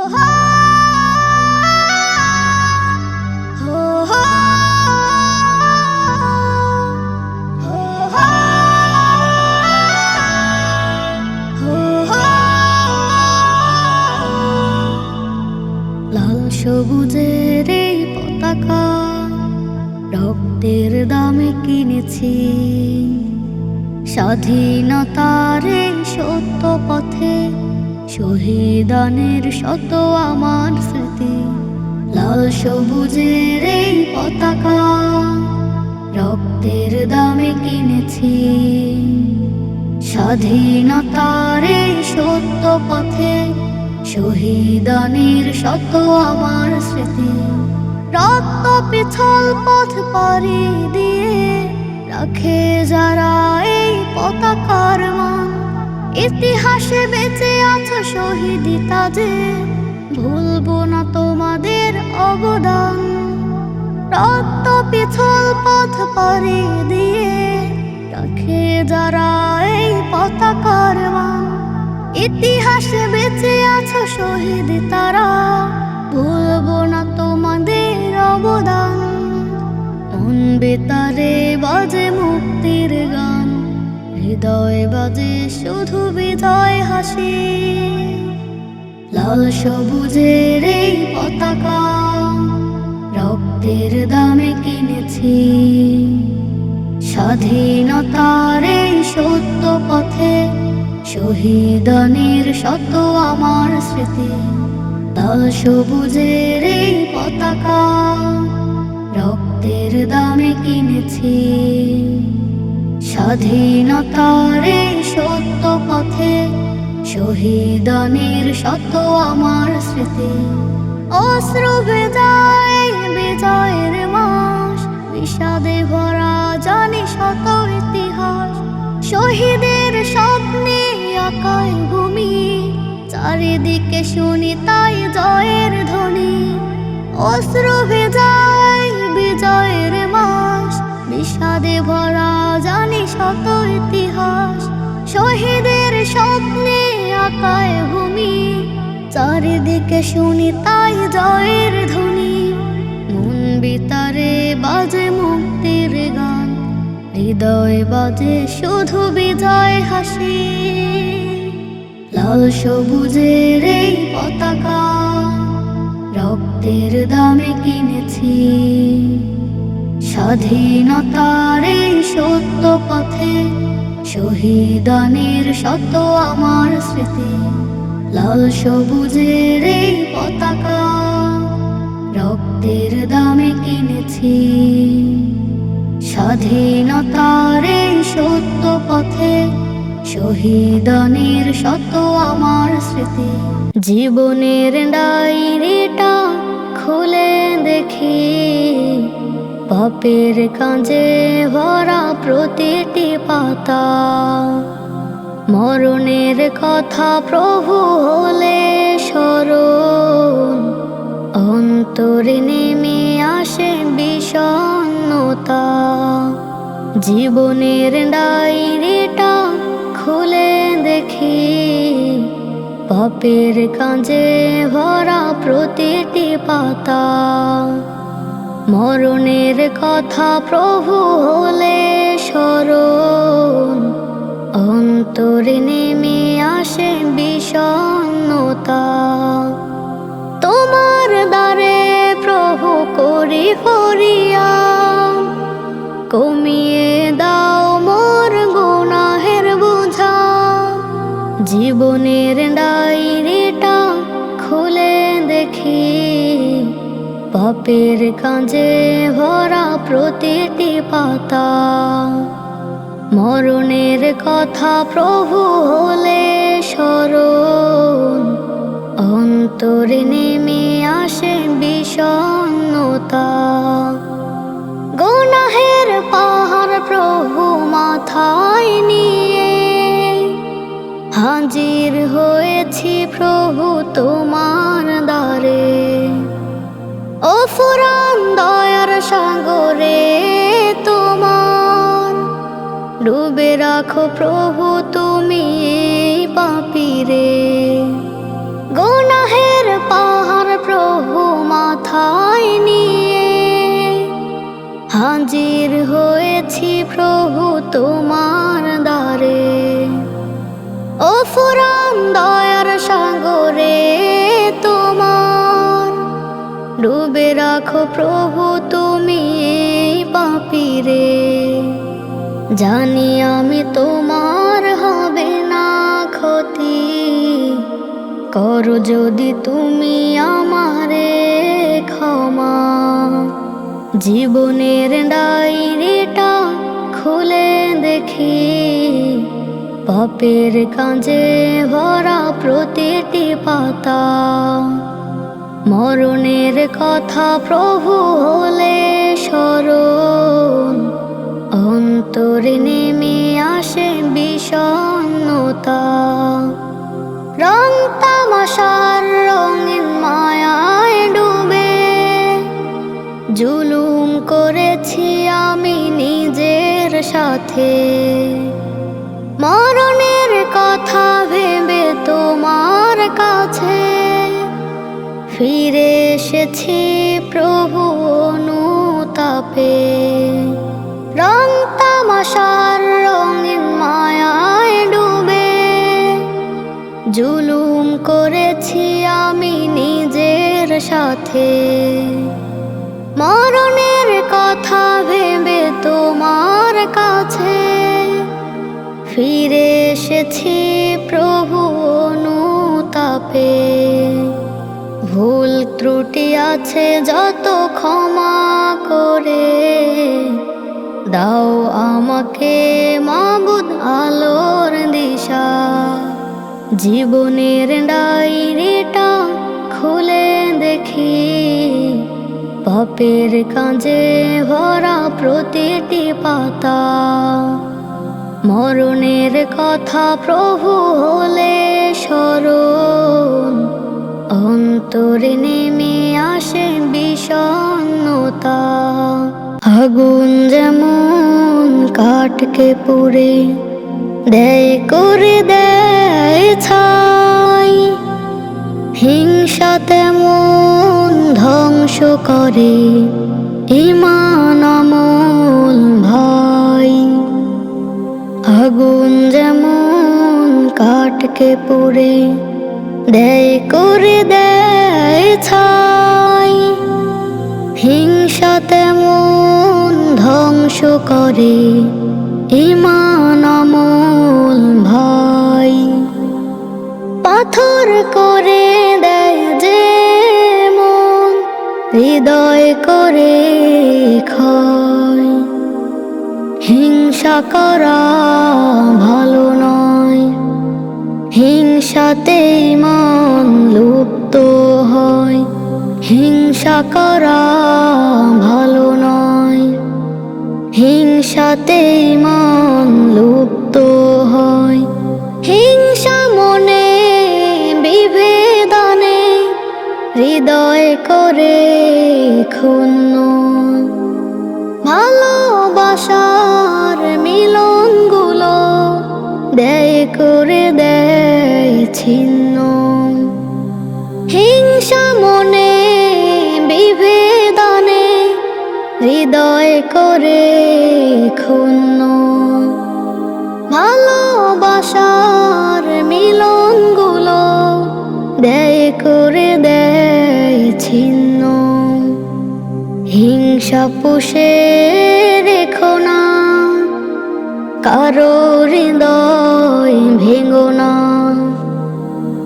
লাল সবুজের এই পতাকা রক্তের দামে কিনেছি, স্বাধীনতার এই সত্য পথে শহীদানের শত আমার স্মৃতি। লাল সবুজের এই পতাকা রক্তের দামে কিনেছি, স্বাধীনতার এই সত্য পথে শহীদানের শত আমার স্মৃতি। রক্ত পিছল পথ পাড়ি দিয়ে রাখে যারা এই পতাকার মান, ইতিহাসে বেঁচে আছো শহীদি তাজে, ভুলবো না তোমাদের অবদান। রক্ত পিছল পথ পাড়ি দিয়ে রাখে যারা এই পতাকার মান, ইতিহাসে বেঁচে আছো শহীদ তারা, ভুলবো না তোমাদের অবদান। মন বেতারে বাজে মুক্তির গান, হৃদয়ে বাজে শুধু বিজয় হাসি। লাল সবুজের এই পতাকা রক্তের দামে কিনেছি, স্বাধীনতার এই সত্য পথে শহীদানের শত আমার স্মৃতি। লাল সবুজের এই পতাকা রক্তের দামে কিনেছি, স্বাধীনতার এই সত্য পথে শহীদানের শত আমার স্মৃতি। অশ্রু ভেজায় বিজয়ের মাস, বিষাদে ভরা জানি শত ইতিহাস, শহীদের স্বপ্নে আকায় ভূমি, চারিদিকে শুনি তাই জয়ের ধ্বনি। অশ্রু ভেজায় বিজয়ের মাস, বিষাদে ভরা জানি শত ইতিহাস, শহীদের স্বপ্নে আকায় ভূমি, চারিদিকে শুনি তাই জয়ের ধ্বনি। মন বিতারে বাজে মুক্তির গান, হৃদয় বাজে শুধু বিজয় হাসি। লাল সবুজের এই পতাকা রক্তের দামে কিনেছি, স্বাধীনতার এই সত্য পথে শহীদানের শত আমার স্মৃতি। লাল সবুজের এই পতাকা রক্তের দামে কিনেছি, স্বাধীনতার এই সত্য পথে শহীদানের শত আমার স্মৃতি। জীবনের ডায়েরিটা খুলে দেখি, পাপের কাঁজে ভরা প্রতিটি পাতা, মরণের কথা প্রভু হলে স্মরণ, অন্তরে নেমে আসে বিষণ্ণতা। জীবনের ডায়েরিটা খুলে দেখি, পাপের কাঁজে ভরা প্রতিটি পাতা, মরণের কথা প্রভু হলে স্মরণ, অন্তরে নেমে আসে বিষণ্ণতা। তোমার দ্বারে প্রভু করি ফরিয়াদ, কমিয়ে দাও মোর গুনাহের বোঝা। জীবনের ডায়েরিটা খুলে দেখি, পাপের কাঁজে ভরা প্রতিটি পাতা, মরণের কথা প্রভু হলে স্মরণ, অন্তরে নেমে আসে বিষণ্ণতা। গুনাহের পাহাড় প্রভু মাথায় নিয়ে হাজির হয়েছি প্রভু তোমার দ্বারে। ও ফুরান দয়ার সাগরে তোমার, ডুবে রাখো প্রভু তুমি এই পাপীরে। গুনাহের হাজির হয়েছি প্রভু তোমার দ্বারে। ও ফুরান দয়ার সাগরে তোমার, ডুবে রাখো প্রভু তুমি এই পাপীরে। জানি আমি তোমার হবে না ক্ষতি, করো যদি তুমি আমারে ক্ষমা। জীবনের ডায়েরিটা খুলে দেখি, পাপের কাঁজে ভরা প্রতিটি পাতা। মরণের কথা প্রভু হলে স্মরণ, অন্তরে নেমে আসে বিষণ্ণতা। রং তামাশার রঙিন মায়ায় ডুবে, জুলুম করেছি আমি নিজের সাথে। মরণের কথা ভেবে তোমার কাছে ফিরে এসেছি প্রভু অনুতাপে। রং তামাশার রঙিন মায়ায় ডুবে, জুলুম করেছি আমি নিজের সাথে। মরণের কথা ভেবে তোমার কাছে ফিরে এসেছি প্রভু অনুতাপে। ভুল ত্রুটি আছে যত ক্ষমা করে দাও আমাকে মাবুদ আলোর দিশা। জীবনের ডায়েরিটা খুলে দেখি, পাপের কাঁজে ভরা প্রতিটি পাতা। মরণের কথা প্রভু হলে স্মরণ, অন্তরে নেমে আসে বিষণ্ণতা। আগুন যেমন কাঠকে পুড়ে দেয় করে দেয় ছাই, হিংসা তেমন ধ্বংস করে ঈমান আমল ভাই। আগুন যেমন কাঠকে পুড়ে দেয় করে দেয় ছাই, হিংসা তেমন ধ্বংস করে ঈমান আমল ভাই। পাথর করে দেয় যে মন, হৃদয় করে ক্ষয়। হিংসা করা ভালো নয়, হিংসাতে মন লুপ্ত হয়। হিংসা করা ভালো নয়, হিংসাতে মন লুপ্ত হয়। হিংসা মনে বিভেদনে হৃদয় করে ক্ষুণ্ণ, ভালোবাসার মিলনগুলো দেয় করে দেয় ছিন্ন। হিংসা মনে বিভেদনে হৃদয় করে ক্ষুণ্ণ, ভালোবাসার মিলনগুলো দেয় করে দেয় ছিন্ন। হিংসা পুষে রেখো না, কারো হৃদয় ভেঙো না।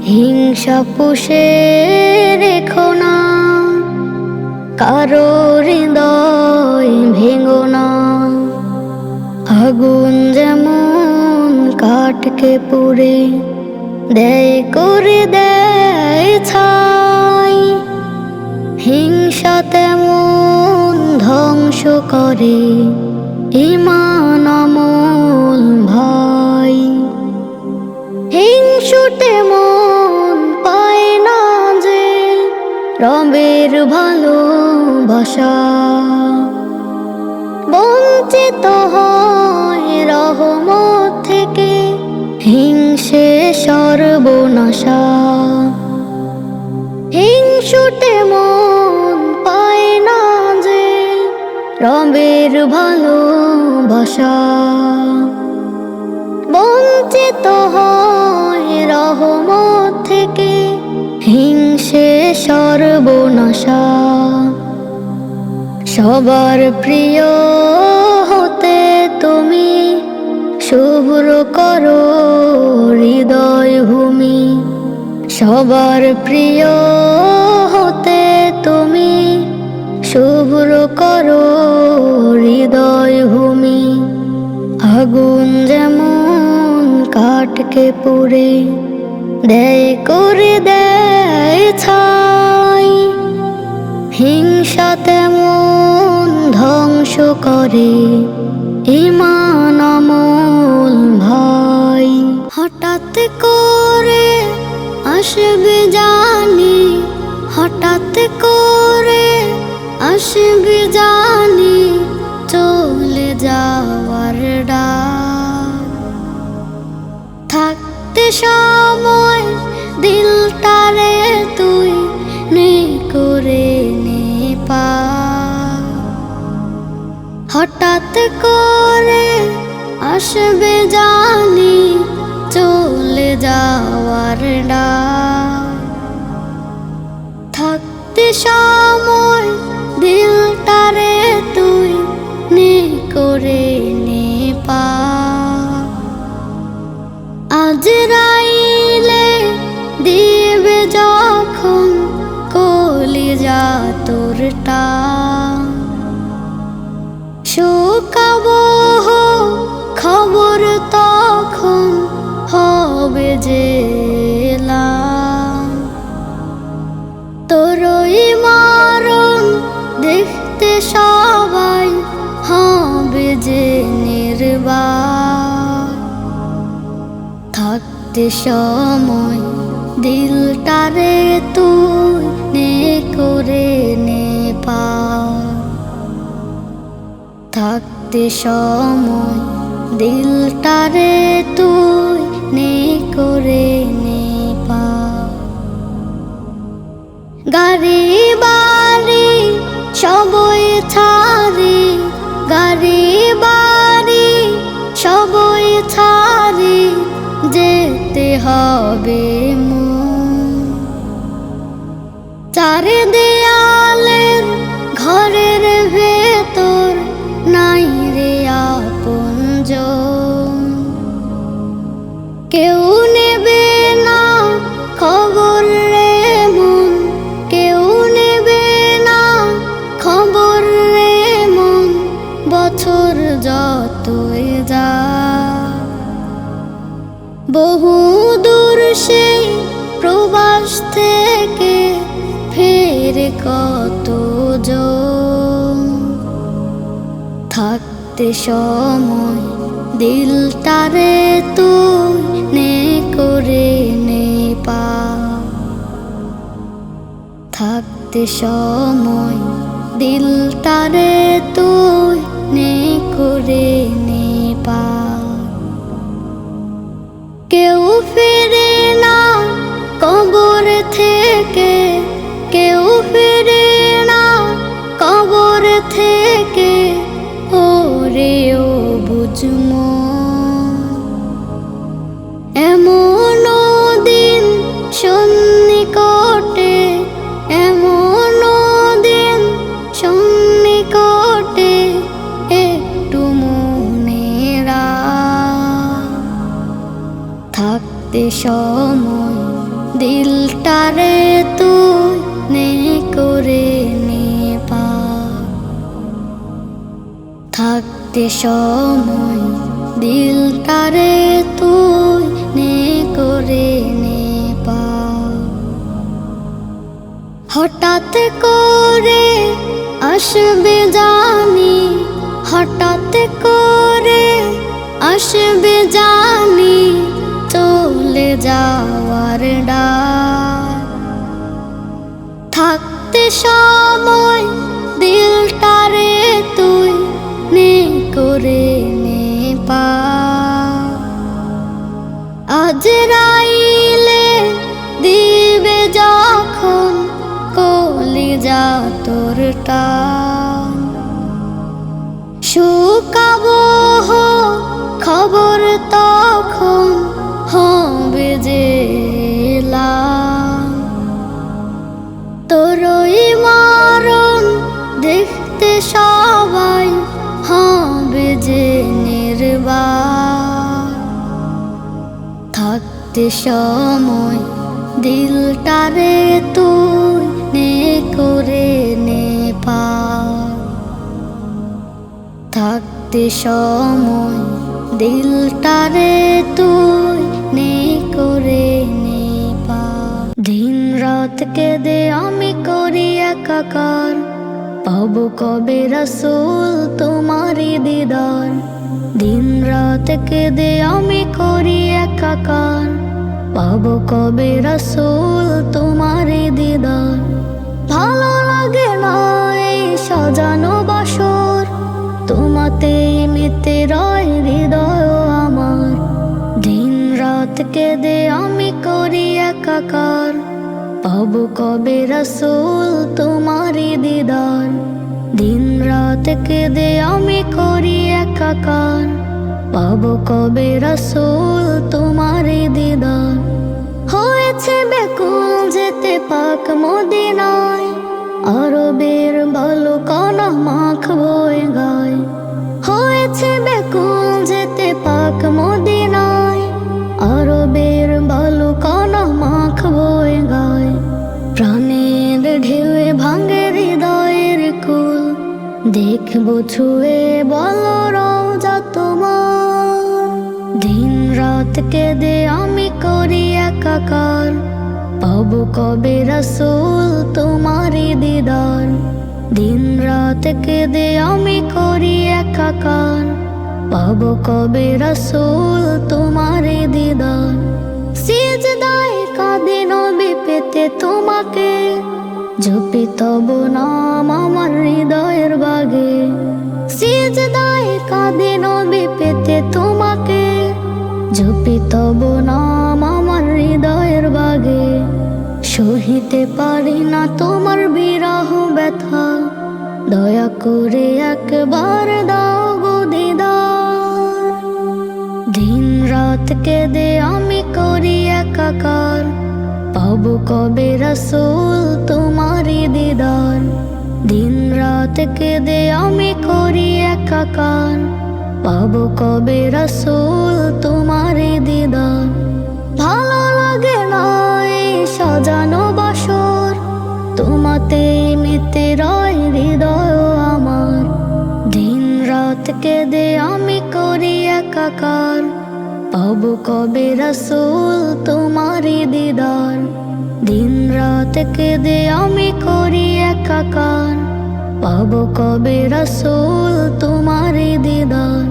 হিংসা পুষে রেখো না, কারো হৃদয় ভেঙো না। আগুন যেমন কাঠকে পুড়ে দেয় করে দেয় ছাই, হিংসা তেমন ধ্বংস করে ঈমান আমল ভাই। হিংসুটে মন পায় না যে রবের ভালোবাসা, বঞ্চিত হয় রহমত থেকে হিংসে সর্বনাশা। হিংসুটে মন পায় না যে রবের ভালোবাসা। বঞ্চিত হয় রহমত থেকে হিংসে সর্বনাশা। সবার প্রিয় হতে তুমি শুভ্র করো হৃদয় ভূমি। সবার প্রিয় হতে তুমি শুভ্র করো হৃদয় ভূমি। আগুন যেমন কাঠকে পুড়ে দেয় করে দেয় ছাই, হিংসা তেমন ধ্বংস করে ঈমান আমল ভাই। হঠাৎ করে আসবে জানি, হঠাৎ করে আসবে জানি চলে যাওয়ার ডাক। থাকতে সময় দিলটারে তুই নে করে নে পার। হঠাৎ করে আসবে জানি চলে যাওয়ার ডাক। থাকতে সময় দিলটারে তুই নে করে নে পার। আজরাইলে দিবে যখন কলিজা তোর টান, শোকাবহ খবর তখন হবে যে এলাম। তোরই মরণ দেখতে সবাই হবে যে নির্বাক। থাকতে সময় দিলটারে তুই নে করে নে পার। থাকতে সময় দিলটারে তুই নে করে নে পার। গাড়ি বাড়ি সবই ছাড়ি, গাড়ি বাড়ি সবই ছাড়ি যেতে হবে মন। চার দেয়ালের ঘরের ভেতর নাই রে আপনজন। কেউ নেবে না খবর রে মন, কেউ নেবে না খবর রে মন। বছর যতই যায় বহু দূর সেই প্রবাস থেকে ফেরে কতজন। থাকতে সময় দিলটারে তুই নে করে নে পার। থাকতে সময় দিলটারে তুই নে করে নে পার। কেউ ফিরে না কবর থেকে, কেউ ফিরে না কবর থেকে ওরে ও বুঝমো। এমন দিন সন্নিকটে, এমন দিন সন্নিকটে একটু মনে রাখ। থাকতে সময় দিলটারে তুই নে করে নে পার। থাকতে সময় দিলটারে তুই নে করে নে পার। হঠাৎ করে আসবে জানি, হঠাৎ করে আসবে জানি চলে যাওয়ার ডাক। থাকতে সময় দিলটারে তুই নে করে নে পার। আজরাইলে দিবে যখন কলিজা তোর টান, থাকতে সময় দিলটারে তুই নে করে নে পার। থাকতে সময় দিলটারে তুই নে করে নে পার। দিন রাত কেঁদে আমি করি একাকার, পাবো কবে রাসূল তোমারি দিদার। দিন রাত কেঁদে আমি করি একাকার, পাবো কবে রাসূল তোমারি দিদার। ভালো লাগে না এই সাজানো বাসর, তোমাতেই মেতে রয় হৃদয় আমার। দিন রাত কেঁদে আমি করি একাকার, পাবো কবে রাসূল তোমারি দিদার। দিন রাত কেঁদে আমি করি একাকার, পাবো কবে রাসূল তোমারি দিদার। হয়েছে বেকুল যেতে পাক মদিনায়, আরবের বালু কণা মাখবো এ গায়। হয়েছে বেকুল যেতে পাক মদিনায়, আরবের বালু কণা মাখবো এ গায়। প্রাণের ঢেউয়ে ভাঙে হৃদয়ের কুল, দেখবো ছুঁয়ে বলো রওজা তোমার। দিন রাত কেঁদে আমি করি একাকার, পাবো কবে রাসূল তোমারি দিদার। দিন রাত কেঁদে আমি করি একাকার, পাবো কবে রাসূল তোমারি দিদার। সিজদায় কাঁদে নবী পেতে তোমাকে, জপি তব নাম আমার হৃদয়ের বাগে। সিজদায় কাঁদে নবী পেতে তোমাকে, জপি তব নাম আমার হৃদয়ের বাগে। সহিতে পারি না তোমার বিরহ ব্যথা, দয়া করে একবার দাও গো দিদার। দিন রাত কেঁদে আমি করি একাকার, পাবো কবে রাসূল তোমারি দিদার। দিন রাত কেঁদে আমি করি একাকার, পাবো কবে রাসূল তোমারি দিদার। ভালো লাগে না এই সাজানো বাসর, তোমাতেই মেতে রয় হৃদয় আমার। দিন রাত কেঁদে আমি করি একাকার, পাবো কবে রাসূল তোমারি দিদার। দিন রাত কেঁদে আমি করি একাকার, পাবো কবে রাসূল তোমারি দিদার।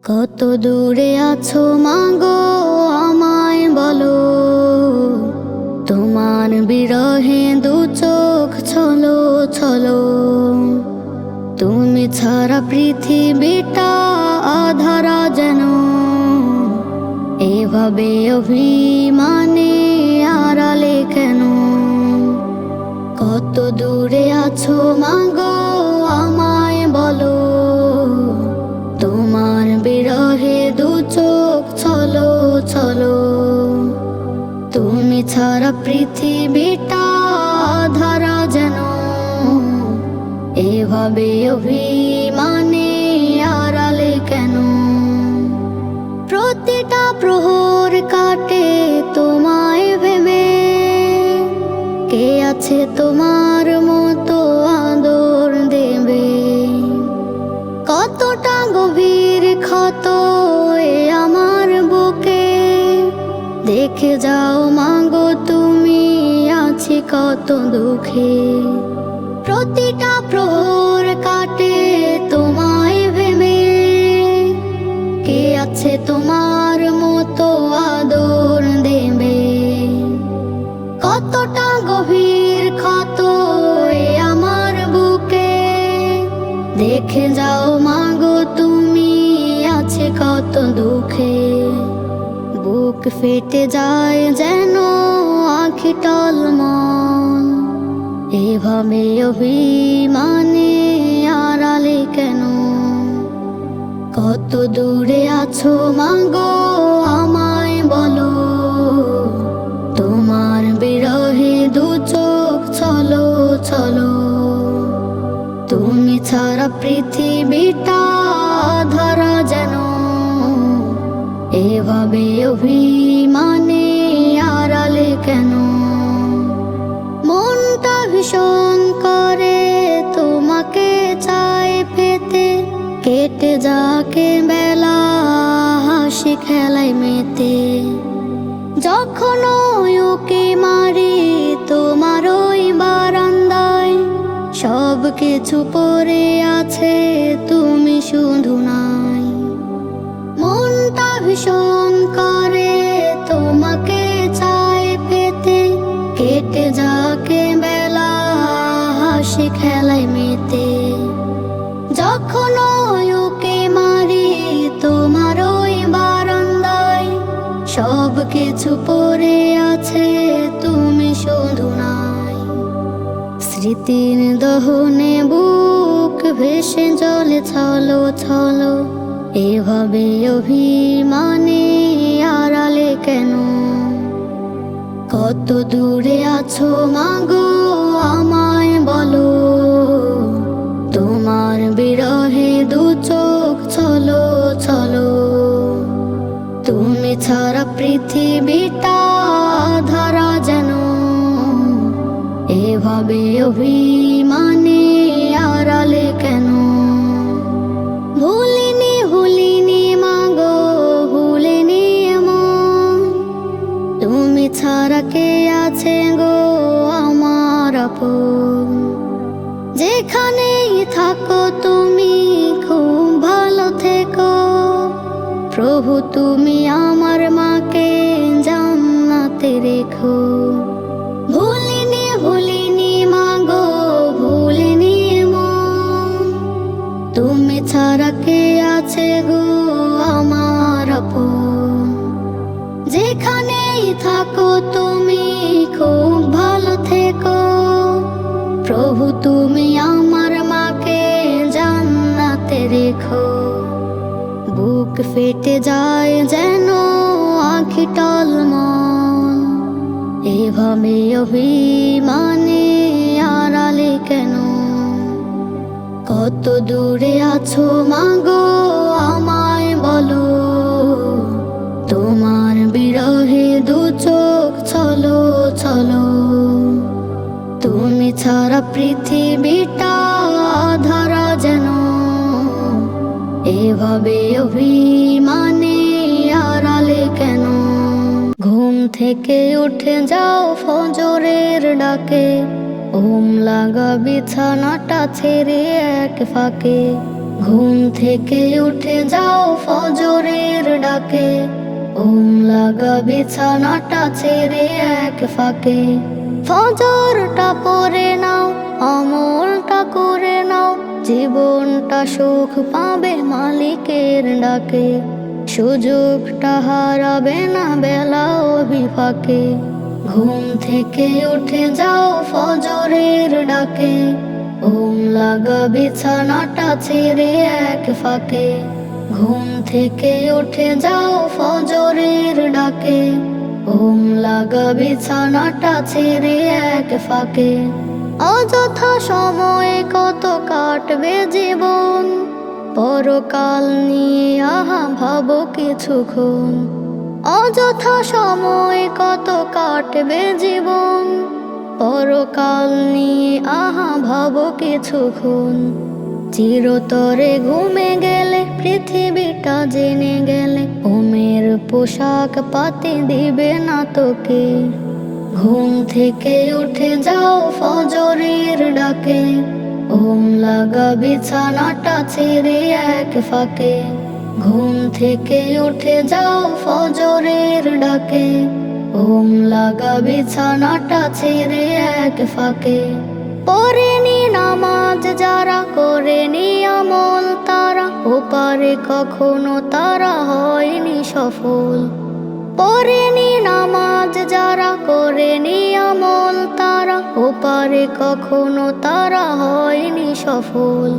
কত দূরে আছো মাগো আমায় বলো, তোমার বিরহে দু চোখ ছলো ছলো। তুমি ছাড়া পৃথিবীটা আধারা যেন, এভাবে অভিমানে আড়ালে কেন। কত দূরে আছো মাগো আমায় বলো, তোমার বিরহে দু চোখ ছলো ছলো। তুমি ছাড়া পৃথিবীটা আধারা যেন, এভাবে অভিমানে আড়ালে কেন। প্রতিটা প্রহর কাটে তোমায় ভেবে, কে আছে তোমার মতো আদর দেবে। কতটা গভীর ক্ষত এ আমার বুকে, দেখে যাও মাগো তুমি আছি কত দুঃখে। প্রতিটা প্রহর কাটে তোমায় ভেবে, কে আছে তোমার মতো আদর দেবে। কতটা গভীর ক্ষত এ আমার বুকে, দেখে যাও মাগো তুমি আছে কত দুঃখে। বুক ফেটে যায় যেন আঁখি টলমল, এভাবে অভিমানে আড়ালে কেন। কত দূরে আছো মাগো আমায় বলো, তোমার বিরহে দু চোখ ছলো ছলো। তুমি ছাড়া পৃথিবীটা আধারা যেন, এভাবে অভিমানে ভীষণ করে তোমাকে চাই পেতে, কেটে যাকে বেলা হাসি খেলায় মেতে। যখন ওকে মারি তোমার ওই বারান্দায়, সব কিছু পড়ে আছে তুমি শুধু নাই। মনটা ভীষণ করে তোমাকে চাই পেতে, কেটে যাকে বেলা হাসি খেলায় মেতে। যখন ওকে মারি তোমার ওই বারান্দায়, সব কিছু পড়ে আছে তুমি শুধু নাই। স্মৃতির দহনে বুক ভেসে জলে ছলো ছলো, এভাবে অভিমানে আড়ালে কেন? কত দূরে আছো মাগো আমায় বলো, তোমার বিরহে দু চোখ ছলো ছলো। তুমি ছাড়া পৃথিবীটা ধারা যেন, এভাবে অভিমানে আড়ালে কেন? ভুলিনি ভুলিনি মাগো ভুলিনি এমন, তুমি ছাড়া কে আছে গো আমার আপন? যেখানেই থাকো তুমি খুব ভালো থেকো, প্রভু তুমি আমার মাকে জান্নাতে রেখো। ভুলিনি ভুলিনি মাগো ভুলিনি মন, তুমি ছাড়া কে আছে গো আমার আপন? যেখানেই থাকো তুমি খুব ভালো থেকো, প্রভু তুমি আমার মাকে জান্নাতে রেখো। বুক ফেটে যায় যেন আঁখি টলমল, এভাবে অভিমানে আড়ালে কেন? কত দূরে আছো মাগো আমায় বলো, তোমার বিরহে দু চোখ ছলো ছলো। তুমি ছাড়া পৃথিবীটা ধারা যেন, এভাবে অভিমানে আড়ালে কেন? ঘুম থেকে উঠে যাও ফজরের ডাকে, ঘুম লাগা বিছানাটা ছেড়ে এক ফাঁকে। ঘুম থেকে উঠে যাও ফজরের ডাকে, ঘুম লাগা বিছানাটা ছেড়ে এক ফাঁকে। ফজরটা পড়ে নাও আমলটা করে নাও, জীবনটা সুখ পাবে মালিকের ডাকে। সুযোগটা হারাবে না বেলা বিফাকে। ঘুম থেকে উঠে যাও ফজরের ডাকে, ঘুম লাগা বিছানাটা ছেড়ে এক ফাঁকে। ঘুম থেকে উঠে যাও ফজরের ডাকে, ঘুম লাগা বিছানাটা ছেড়ে এক ফাঁকে। অযথা সময় কত কাটবে জীবন, পরকাল নিয়ে আহা ভাবো কিছুক্ষণ। অযথা সময় কত কাটবে জীবন, পরকাল নিয়ে আহা ভাবো কিছুক্ষণ। চিরতরে ঘুমে গেলে পৃথিবীটা জেনে গেলে, ঘুমের পোশাক পাতি দিবে না তোকে। ঘুম থেকে উঠে যাও ফজরের ডাকে, ঘুম লাগা বিছানাটা ছেড়ে এক ফাঁকে। ঘুম থেকে উঠে যাও ফজরের ডাকে, ঘুম লাগা বিছানাটা ছেড়ে এক ফাঁকে। পড়েনি নামাজ যারা, করেনি আমল তারা, ওপারে কখনো তারা হয়নি সফল। পড়েনি নামাজ যারা, করেনি আমল তারা, ওপারে কখনো তারা হয়নি সফল।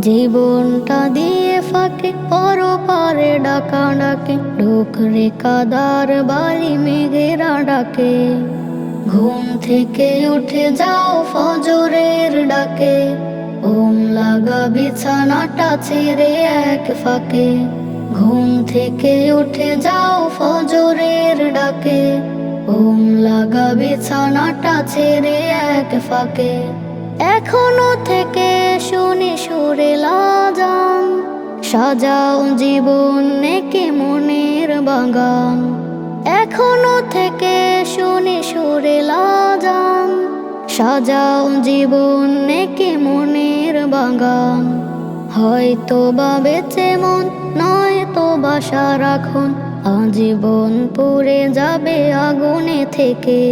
জীবনটা দিয়ে ফাঁকে পরপারে ডাকা ডাকে, ঢোকরে কাদার বাড়ি মেঘেরা ডাকে। ঘুম থেকে উঠে যাও ফজরের ডাকে, ঘুম লাগা বিছানাটা ছেড়ে এক ফাঁকে। ঘুম থেকে উঠে যাও ফজরের ডাকে, ওম লাগা বিছানাটা ছেড়ে এক ফাঁকে, এখনো থেকে শুনি সুরে লাজান। সাজাও জীবন নেকে মনের বাগান, এখনো থেকে শুনি সুরে লাজান। সাজাও জীবন নেকে মনের বাগান। হয়তো বা বেঁচে মন, নয়তো বা সারাক্ষণ আজীবন পুড়ে যাবে আগুনে থেকে।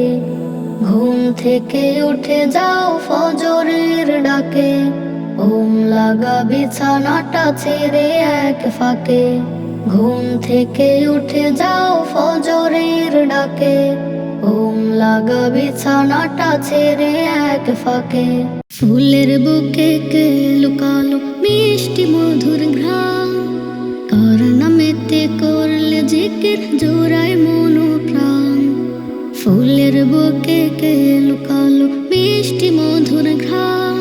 ঘুম থেকে উঠে যাও ফজরের ডাকে, ওম লাগা বিছানাটা ছেড়ে এক ফাঁকে। ঘুম থেকে উঠে যাও ফজরের ডাকে, ওম লাগা বিছানাটা ছেড়ে এক ফাঁকে। ফুলের বুকে কে লুকালো মিষ্টি মধুর ঘ্রাণ, কার নামেতে করলে জিকির জোড়ায় মন প্রাণ। ফুলের বুকে কে লুকালো মিষ্টি মধুর ঘ্রাণ,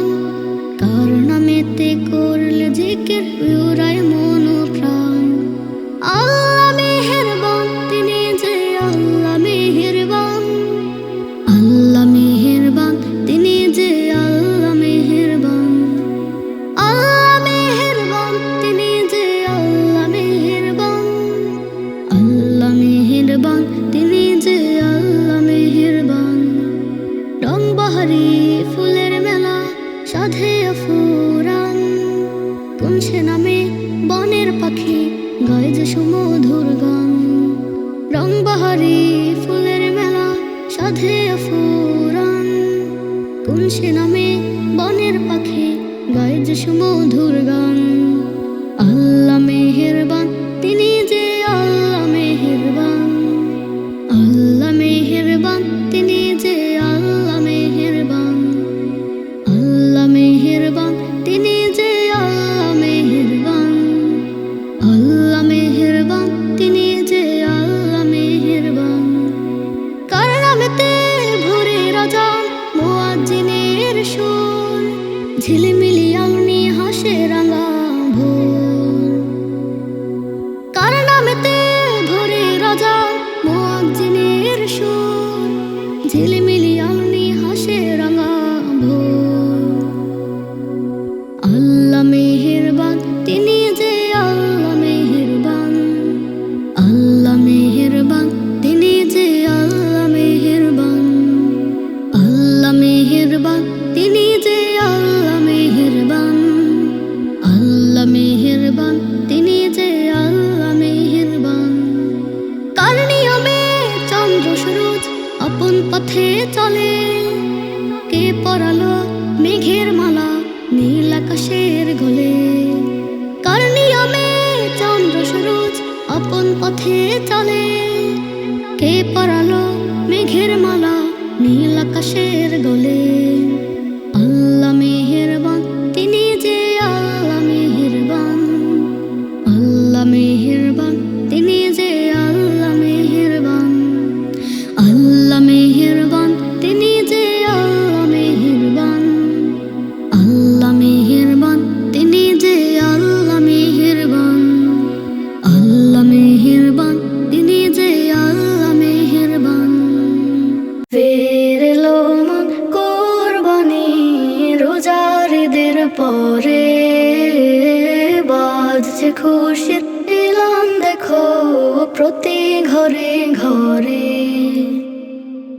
কার নামেতে করলে জিকির জোড়ায় মন প্রাণ। আল্লাহ মেহেরবান, তিনি যে আল্লাহ মেহেরবান। আল্লাহ মেহেরবান, তিনি যে আল্লাহ মেহেরবান। আল্লাহ মেহেরবান, তিনি যে আল্লাহ মেহেরবান। আল্লাহ মেহেরবান, তিনি যে আল্লাহ মেহেরবান। রংবাহারি ফুলের মেলা সাধে ফুরান, কোন সে নামে বনের পাখি গায় যে সুমধুর গান। রংবাহারি ফুলের মেলা সাধে ফুরান, কোন সে নামে বনের পাখি গায় যে সুমধুর গান। আল্লাহ মেহেরবান, তিনি যে আল্লাহ মেহেরবান। আল্লাহ মেহেরবান, তিনি যে আল্লাহ মেহেরবান। আল্লাহ মেহেরবান, তিনি যে আল্লাহ মেহেরবান। আল্লাহ মেহেরবান, তিনি যে আল্লাহ মেহেরবান। কার নামেতে ভোরে রাজান মুয়াজ্জিনের সুর, ঝিলিমিলি আলনি হাসে রাঙা ভোর। কার নামেতে ভোরে রাজান মুয়াজ্জিনের সুর, ঝিলিমিলি আলনি হাসে রাঙা ভোর। আল্লাহ মেহেরবান, তিনি যে আল্লাহ মেহেরবান। আল্লাহ মেহেরবান, তিনি যে আল্লাহ মেহেরবান। আল্লাহ মেহেরবান, তিনি যে আল্লাহ মেহেরবান। আল্লাহ মেহেরবান, তিনি যে আল্লাহ মেহেরবান। কার নিয়মে চন্দ্র সূরজ আপন পথে চলে, কে পরালো মেঘের মালা নীল আকাশের গলে। কার নিয়মে চন্দ্র সূরজ আপন পথে চলে, কে পরালো মেঘের মালা নীল আকাশের গলে। আল্লাহ মেহেরবান, তিনি যে আল্লাহ মেহেরবান। আল্লাহ মেহেরবান, তিনি যে আল্লাহ মেহেরবান। আল্লাহ মেহেরবান, তিনি যে আল্লাহ মেহেরবান। আল্লাহ মেহেরবান, তিনি যে আল্লাহ মেহেরবান। আল্লাহ মেহেরবান, তিনি যে আল্লাহ মেহেরবান। ফের এলো মন কোরবানি রোজারিদের পরে, বাজছে খুশির এলান দেখো প্রতি ঘরে ঘরে।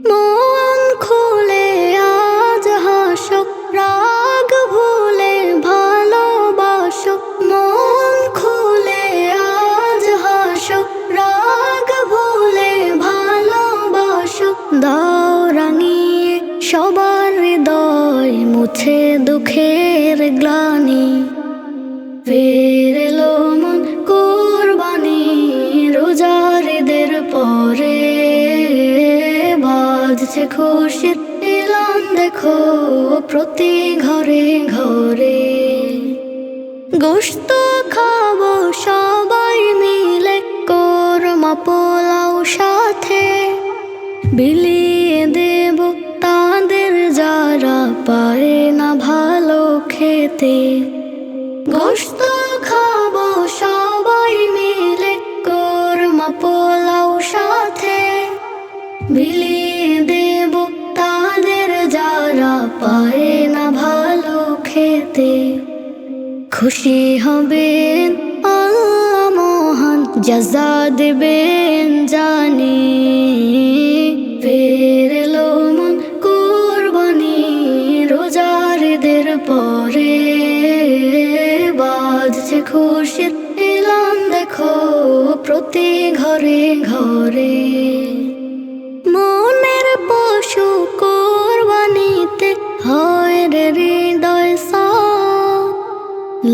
মন খুলে আজ হাসো, রাগ ভুলে ভালোবাসো। মন খুলে আজ হাসো, রাগ ভুলে ভালোবাসো। দাও রাঙিয়ে সবার হৃদয়, মুছে দুঃখের গ্লানি। ফের এলো মন কোরবানি রোজারিদের পরে, বাজছে খুশির এলান দেখো প্রতি ঘরে ঘরে। গোশত খাবো সবাই মিলে, কোরমা পোলাও সাথে বিলিয়ে দেব তাদের যারা পারে না ভালো খেতে। গোশত খাবো সবাই মিলে, কোরমা পোলাও সাথে বিলিয়ে পায় না ভালো খেতে। খুশি হবেন আল্লাহ মহান, জাযা দেবেন জানি। ফেরলো মন কুরবানি রোজারদের পরে, বাজছে খুশির এলান দেখো প্রতি ঘরে ঘরে। মনের পশু কোরবানিতে হয় রে হৃদয় সাফ,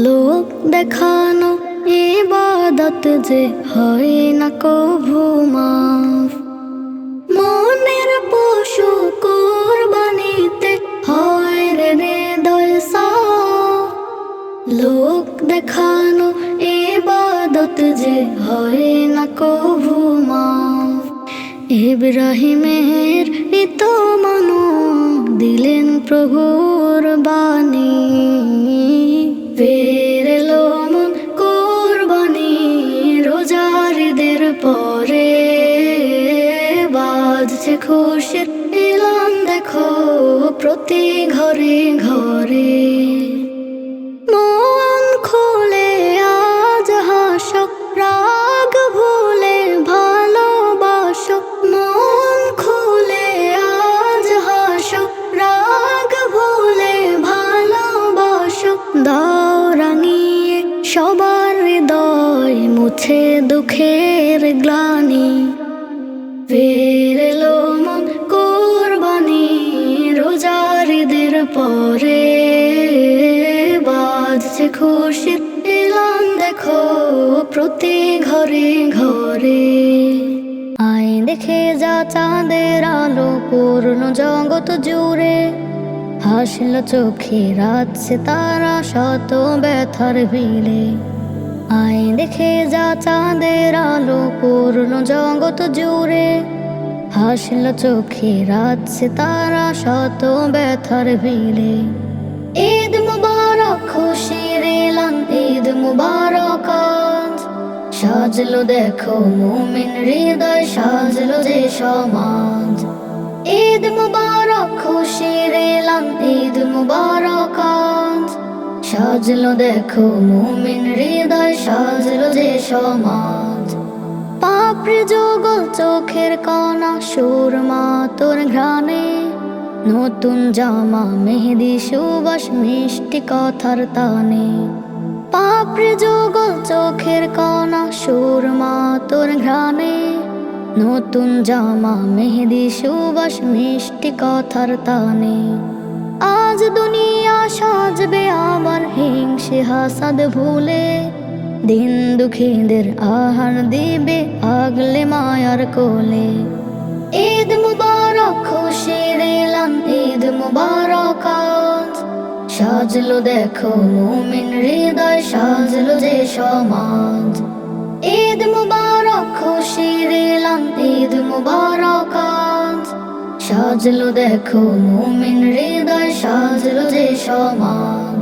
লোক দেখানো ইবাদত যে হয় না কভু মাফ। মনের পশু কোরবানিতে হয় রে হৃদয় সাফ, লোক দেখানো ইবাদত যে হয় না কভু মাফ। ইব্রাহিমের নিত মানো দিলেন প্রভুর বাণী, ফেরলো মন কুরবানি রোজারদের পরে, বাজছে খুশির এলান দেখো প্রতি ঘরে ঘরে। মন খুলে আজ হাসো, রাগ ভুলে ভালোবাসো। মন খুলে আজ হাসো, রাগ ভুলে ভালোবাসো। দাও রাঙিয়ে সবার হৃদয়, মুছে দুঃখের গ্লানি। ফেরলো মন কুরবানি রোজারদের পরে, বাজছে খুশির এলান দেখো প্রতি ঘরে ঘরে। আয় দেখে যা চাঁদের আলো পূর্ণ জগৎ জুড়ে, হাসল চোখে রাত সিতারা শত ব্যথার ভিড়ে। আয় দেখে যা চাঁদের আলো পূর্ণ জগৎ জুড়ে, হাসল চোখে রাত সিতারা শত ব্যথার ভিড়ে। ঈদ মুবারক খুশির এলান, ঈদ মুবারক আজ। সাজলো দেখো মুমিন হৃদয়, সাজলো যে সমাজ। ঈদ মুবারক খুশির এলান, ঈদ মুবারক আজ। সাজলো দেখো মুমিন হৃদয়, সাজলো যে সমাজ। পাপড়ি যুগল চোখের কণা সুরমা তোর ঘ্রাণে, নতুন জামা মেহেদি সুবাস মিষ্টি কথার তানে। পাপড়ি যুগল চোখের কণা সুরমা তোর ঘ্রাণে, নতুন জামা মেহেদি সুবাস মিষ্টি কথার তানে। আজ দুনিয়া সাজবে আবার হিংসে হাসাদ ভুলে, দিন দুঃখীদের আহার দিবে আগলে মায়ার কোলে। ঈদ মুবারক খুশির এলান, ঈদ মুবারক আজ। সাজলো দেখো মুমিন হৃদয়, সাজলো যে সমাজ। ঈদ মুবারক খুশির এলান, ঈদ মুবারক আজ। সাজলো দেখো মুমিন হৃদয়, সাজলো যে সমাজ।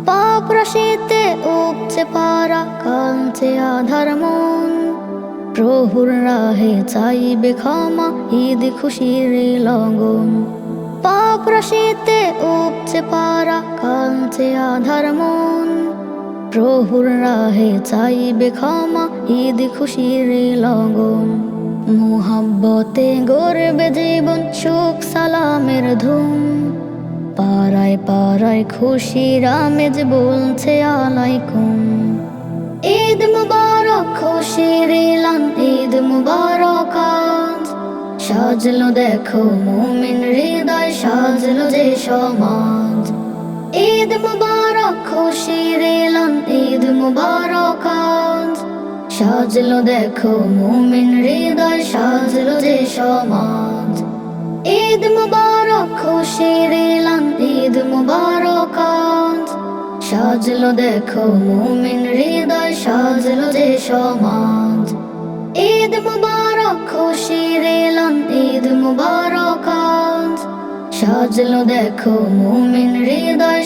পাপ রাশিতে উপচে পারা কাঁদছে আধার মন, প্রভুর রাহে চাইবে ক্ষমা ঈদ খুশির লগন। পাপ রাশিতে উপচে পারা কাঁদছে আধার মন, প্রভুর রাহে চাইবে ক্ষমা ঈদ খুশির লগন। মুহাব্বতে গড়বে জীবন সুখ সালামের ধুম, পাড়ায় পাড়ায় খুশির আমেজ বলছে আলাইকুম। ঈদ মুবারক খুশির এলান, ঈদ মুবারক আজ। সাজলো দেখো মুমিন হৃদয়, সাজলো যে সমাজ। ঈদ মুবারক খুশির এলান, ঈদ মুবারক আজ। সাজলো দেখো মুমিন হৃদয়, সাজলো যে সমাজ। ঈদ মুবারক খুশির এলান, ঈদ মুবারক আজ। সাজলো দেখো মুমিন হৃদয়, সাজলো যে সমাজ। ঈদ মুবারক খুশির এলান, ঈদ মুবারক আজ। সাজলো দেখো মুমিন হৃদয়।